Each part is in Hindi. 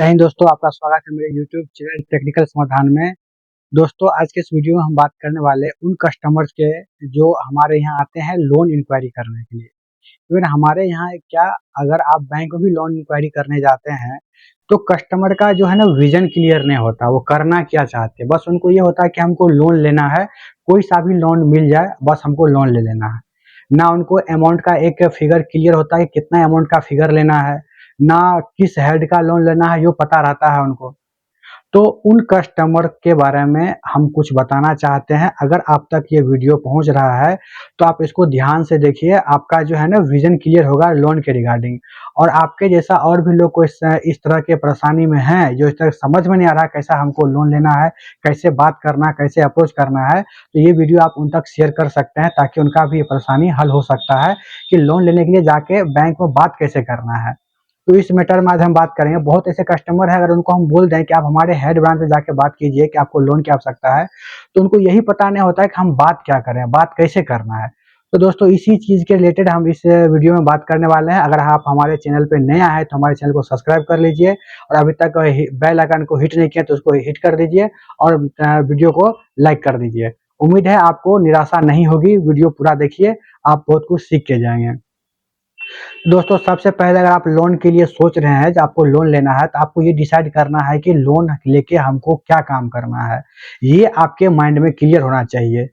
जय हिंद दोस्तों, आपका स्वागत है मेरे यूट्यूब चैनल टेक्निकल समाधान में। दोस्तों, आज के इस वीडियो में हम बात करने वाले उन कस्टमर्स के जो हमारे यहाँ आते हैं लोन इंक्वायरी करने के लिए। इवन हमारे यहाँ क्या, अगर आप बैंक में भी लोन इंक्वायरी करने जाते हैं तो कस्टमर का जो है ना विजन क्लियर नहीं होता, वो करना क्या चाहते हैं। बस उनको ये होता है कि हमको लोन लेना है, कोई सा भी लोन मिल जाए, बस हमको लोन ले लेना है। ना उनको अमाउंट का एक फिगर क्लियर होता है कि कितना अमाउंट का फिगर लेना है, ना किस हेड का लोन लेना है, यो पता रहता है उनको। तो उन कस्टमर के बारे में हम कुछ बताना चाहते हैं। अगर आप तक ये वीडियो पहुंच रहा है तो आप इसको ध्यान से देखिए, आपका जो है ना विजन क्लियर होगा लोन के रिगार्डिंग। और आपके जैसा और भी लोग को इस तरह के परेशानी में हैं, जो इस तरह समझ में नहीं आ रहा कैसा हमको लोन लेना है, कैसे बात करना है, कैसे अप्रोच करना है, तो ये वीडियो आप उन तक शेयर कर सकते हैं ताकि उनका भी ये परेशानी हल हो सकता है कि लोन लेने के लिए जाके बैंक में बात कैसे करना है। तो इस मैटर में आज हम बात करेंगे। बहुत ऐसे कस्टमर हैं, अगर उनको हम बोल दें कि आप हमारे हेड ब्रांच में जाके बात कीजिए कि आपको लोन की आवश्यकता है, तो उनको यही पता नहीं होता है कि हम बात क्या करें, बात कैसे करना है। तो दोस्तों, इसी चीज़ के रिलेटेड हम इस वीडियो में बात करने वाले हैं। अगर आप हमारे चैनल पे नए आए हैं तो हमारे चैनल को सब्सक्राइब कर लीजिए, और अभी तक बेल आइकन को हिट नहीं किया तो उसको हिट कर दीजिए, और वीडियो को लाइक कर दीजिए। उम्मीद है आपको निराशा नहीं होगी, वीडियो पूरा देखिए, आप बहुत कुछ सीख के जाएंगे। दोस्तों, सबसे पहले अगर आप लोन के लिए सोच रहे हैं, जब आपको लोन लेना है, तो आपको ये डिसाइड करना है कि लोन लेके हमको क्या काम करना है। ये आपके माइंड में क्लियर होना चाहिए।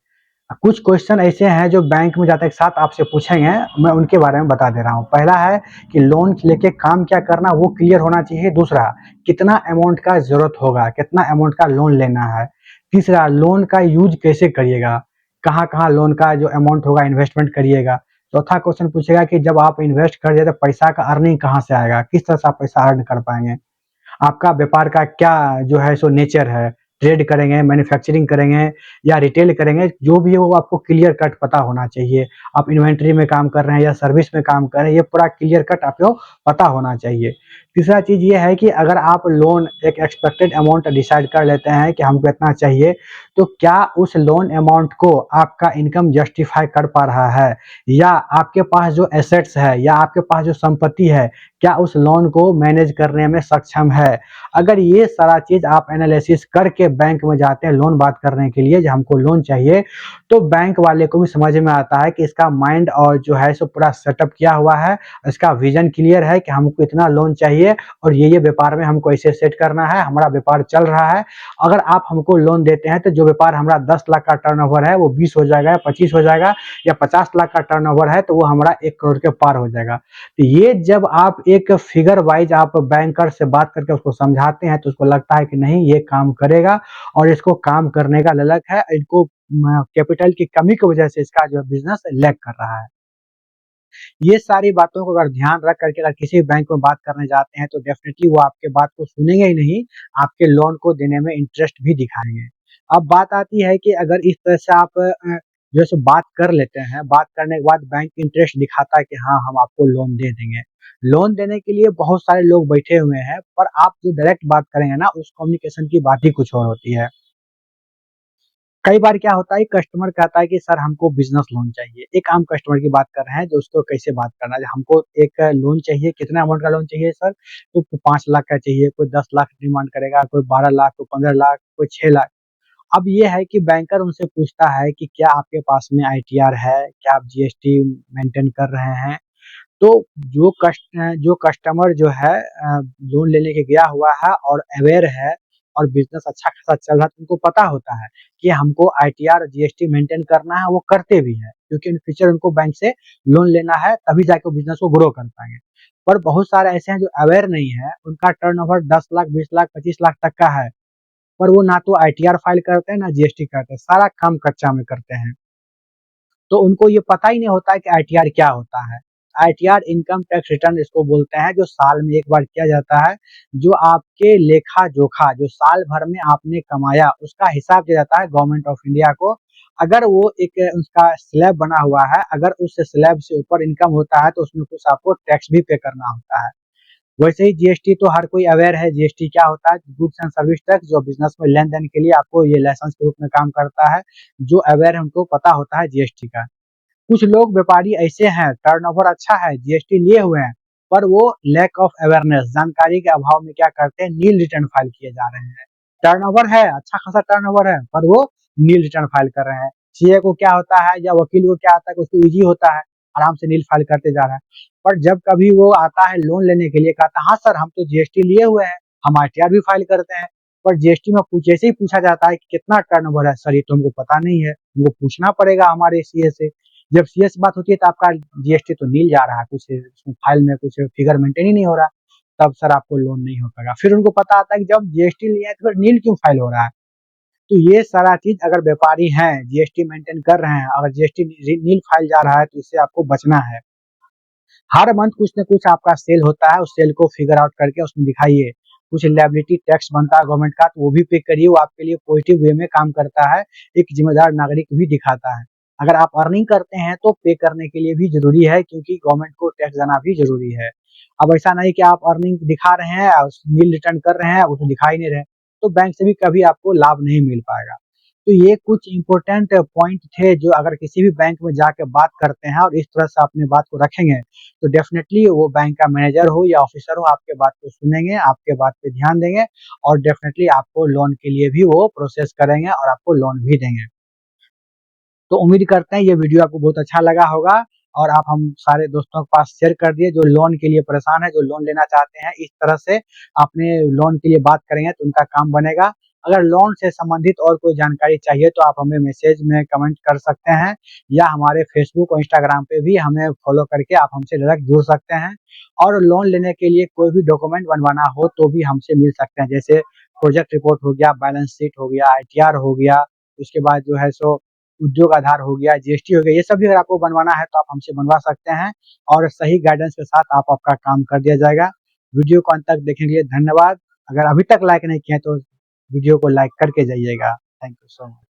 कुछ क्वेश्चन ऐसे हैं जो बैंक में जाते के साथ आपसे पूछेंगे, मैं उनके बारे में बता दे रहा हूँ। पहला है कि लोन लेके काम क्या करना, वो क्लियर होना चाहिए। दूसरा, कितना अमाउंट का ज़रूरत होगा, कितना अमाउंट का लोन लेना है। तीसरा, लोन का यूज़ कैसे करिएगा, कहाँ-कहाँ लोन का जो अमाउंट होगा इन्वेस्टमेंट करिएगा। चौथा क्वेश्चन पूछेगा कि जब आप इन्वेस्ट कर दिए तो पैसा का अर्निंग कहाँ से आएगा, किस तरह से आप पैसा अर्न कर पाएँगे। आपका व्यापार का क्या जो है सो नेचर है, ट्रेड करेंगे, मैन्युफैक्चरिंग करेंगे या रिटेल करेंगे, जो भी है वो आपको क्लियर कट पता होना चाहिए। आप इन्वेंटरी में काम कर रहे हैं या सर्विस में काम कर रहे हैं, ये पूरा क्लियर कट आपको पता होना चाहिए। तीसरा चीज़ ये है कि अगर आप लोन एक एक्सपेक्टेड अमाउंट डिसाइड कर लेते हैं कि हमको इतना चाहिए, तो क्या उस लोन अमाउंट को आपका इनकम जस्टिफाई कर पा रहा है, या आपके पास जो एसेट्स है या आपके पास जो संपत्ति है, क्या उस लोन को मैनेज करने में सक्षम है। अगर ये सारा चीज़ आप एनालिसिस करके बैंक में जाते हैं लोन बात करने के लिए, जो हमको लोन चाहिए, तो बैंक वाले को भी समझ में आता है कि इसका माइंड और जो है सो पूरा सेटअप किया हुआ है, इसका विजन क्लियर है कि हमको इतना लोन चाहिए और ये व्यापार में हमको ऐसे सेट करना है, हमारा व्यापार चल रहा है। अगर आप हमको लोन देते हैं तो जो व्यापार हमारा 10 लाख का टर्नओवर है वो 20 हो जाएगा, 25 हो जाएगा, या 50 लाख का टर्नओवर है तो वो हमारा 1 करोड़ के पार हो जाएगा। तो ये जब आप एक फिगर वाइज आप बैंकर से बात करके उसको समझाते हैं तो उसको लगता है कि नहीं, ये काम करेगा और इसको काम करने का ललक है, इनको कैपिटल की कमी की वजह से इसका जो बिजनेस लैग कर रहा है। ये सारी बातों को अगर ध्यान रख करके अगर किसी बैंक में बात करने जाते हैं तो डेफिनेटली वो आपके बात को सुनेंगे ही नहीं, आपके लोन को देने में इंटरेस्ट भी दिखाएंगे। अब बात आती है कि अगर इस तरह से आप जो है सो बात कर लेते हैं, बात करने के बाद बैंक इंटरेस्ट दिखाता है कि हाँ, हम आपको लोन दे देंगे। लोन देने के लिए बहुत सारे लोग बैठे हुए हैं, पर आप जो डायरेक्ट बात करेंगे ना, उस कम्युनिकेशन की बात ही कुछ और होती है। कई बार क्या होता है, कस्टमर कहता है कि सर हमको बिज़नेस लोन चाहिए। एक आम कस्टमर की बात कर रहे हैं, जो उसको कैसे बात करना है, हमको एक लोन चाहिए, कितना अमाउंट का लोन चाहिए सर? तो 5 लाख का चाहिए, कोई 10 लाख डिमांड करेगा, कोई 12 लाख, कोई 15 लाख, कोई 6 लाख। अब ये है कि बैंकर उनसे पूछता है कि क्या आपके पास में आईटीआर है? क्या आप जीएसटी मेंटेन कर रहे हैं? तो जो कस्टमर जो है लोन लेने के गया हुआ है और अवेयर है और बिज़नेस अच्छा खासा चल रहा है, तो उनको पता होता है कि हमको आईटीआर, जीएसटी मेंटेन करना है, वो करते भी हैं। क्योंकि इन फ्यूचर उनको बैंक से लोन लेना है, तभी जाके वो बिज़नेस को ग्रो कर पाएँगे। पर बहुत सारे ऐसे हैं जो अवेयर नहीं है, उनका टर्नओवर 10 लाख, 20 लाख, 25 लाख तक का है, पर वो ना तो आईटीआर फाइल करते हैं, ना जीएसटी करते हैं, सारा काम कच्चा में करते हैं। तो उनको ये पता ही नहीं होता है कि आईटीआर क्या होता है। आईटीआर इनकम टैक्स रिटर्न इसको बोलते हैं, जो साल में एक बार किया जाता है। जो आपके लेखा-जोखा जो साल भर में आपने कमाया, उसका हिसाब दिया जाता है गवर्नमेंट ऑफ इंडिया को। अगर वो एक उसका स्लैब बना हुआ है, अगर उस स्लैब से ऊपर इनकम होता है, तो उसमें कुछ आपको टैक्स भी पे करना होता है। वैसे ही जीएसटी तो हर कोई अवेयर है, जीएसटी क्या होता है, गुड्स एंड सर्विस टैक्स, जो बिज़नेस में लेन-देन के लिए आपको ये लाइसेंस के रूप में काम करता है। जो अवेयर है उनको पता होता है जीएसटी का। कुछ लोग व्यापारी ऐसे हैं, टर्नओवर अच्छा है, जीएसटी लिए हुए हैं, पर वो लैक ऑफ अवेयरनेस, जानकारी के अभाव में क्या करते हैं, नील रिटर्न फाइल किए जा रहे हैं। टर्नओवर है, अच्छा खासा टर्नओवर है, पर वो नील रिटर्न फाइल कर रहे हैं। सीए को क्या होता है या वकील को क्या आता है कि उसको ईजी होता है, आराम से नील फाइल करते जा रहा है। पर जब कभी वो आता है लोन लेने के लिए, कहता है हाँ सर हम तो जीएसटी लिए हुए हैं, हम आरटीआर भी फाइल करते हैं। पर जीएसटी में जैसे ही पूछा जाता है कि कितना टर्नओवर है, सर ये तो हमको पता नहीं है, हमको पूछना पड़ेगा हमारे सीए से। जब सीए से बात होती है तो आपका जीएसटी तो नील जा रहा है, कुछ फाइल में कुछ फिगर मेंटेन ही नहीं हो रहा, तब सर आपको लोन नहीं हो पाएगा। फिर उनको पता आता है कि जब जीएसटी लिया है तो फिर नील क्यों फाइल हो रहा है। तो ये सारा चीज अगर व्यापारी हैं, जीएसटी मेंटेन कर रहे हैं, अगर जीएसटी नील फाइल जा रहा है तो इससे आपको बचना है। हर मंथ कुछ न कुछ आपका सेल होता है, उस सेल को फिगर आउट करके उसमें दिखाइए। कुछ लायबिलिटी टैक्स बनता है गवर्नमेंट का, तो वो भी पे करिए, वो आपके लिए पॉजिटिव वे में काम करता है, एक जिम्मेदार नागरिक भी दिखाता है। अगर आप अर्निंग करते हैं तो पे करने के लिए भी जरूरी है, क्योंकि गवर्नमेंट को टैक्स देना भी जरूरी है। अब ऐसा नहीं कि आप अर्निंग दिखा रहे हैं, नील रिटर्न कर रहे हैं, वो तो दिखा ही नहीं रहे, तो बैंक से भी कभी आपको लाभ नहीं मिल पाएगा। तो ये कुछ इंपॉर्टेंट पॉइंट थे जो अगर किसी भी बैंक में जाके बात करते हैं और इस तरह से अपनी बात को रखेंगे, तो डेफिनेटली वो बैंक का मैनेजर हो या ऑफिसर हो आपके बात को सुनेंगे, आपके बात पे ध्यान देंगे, और डेफिनेटली आपको लोन के लिए भी वो प्रोसेस करेंगे और आपको लोन भी देंगे। तो उम्मीद करते हैं ये वीडियो आपको बहुत अच्छा लगा होगा, और आप हम सारे दोस्तों के पास शेयर कर दिए जो लोन के लिए परेशान है, जो लोन लेना चाहते हैं। इस तरह से अपने लोन के लिए बात करेंगे तो उनका काम बनेगा। अगर लोन से संबंधित और कोई जानकारी चाहिए तो आप हमें मैसेज में कमेंट कर सकते हैं, या हमारे फेसबुक और इंस्टाग्राम पे भी हमें फॉलो करके आप हमसे डायरेक्ट जुड़ सकते हैं। और लोन लेने के लिए कोई भी डॉक्यूमेंट बनवाना हो तो भी हमसे मिल सकते हैं, जैसे प्रोजेक्ट रिपोर्ट हो गया, बैलेंस शीट हो गया, आईटीआर हो गया, उसके बाद जो है सो उद्योग आधार हो गया, जीएसटी हो गया, ये सब भी अगर आपको बनवाना है तो आप हमसे बनवा सकते हैं, और सही गाइडेंस के साथ आपका काम कर दिया जाएगा। वीडियो को अंत तक देखने के लिए धन्यवाद। अगर अभी तक लाइक नहीं किए तो वीडियो को लाइक करके जाइएगा। Thank you so much.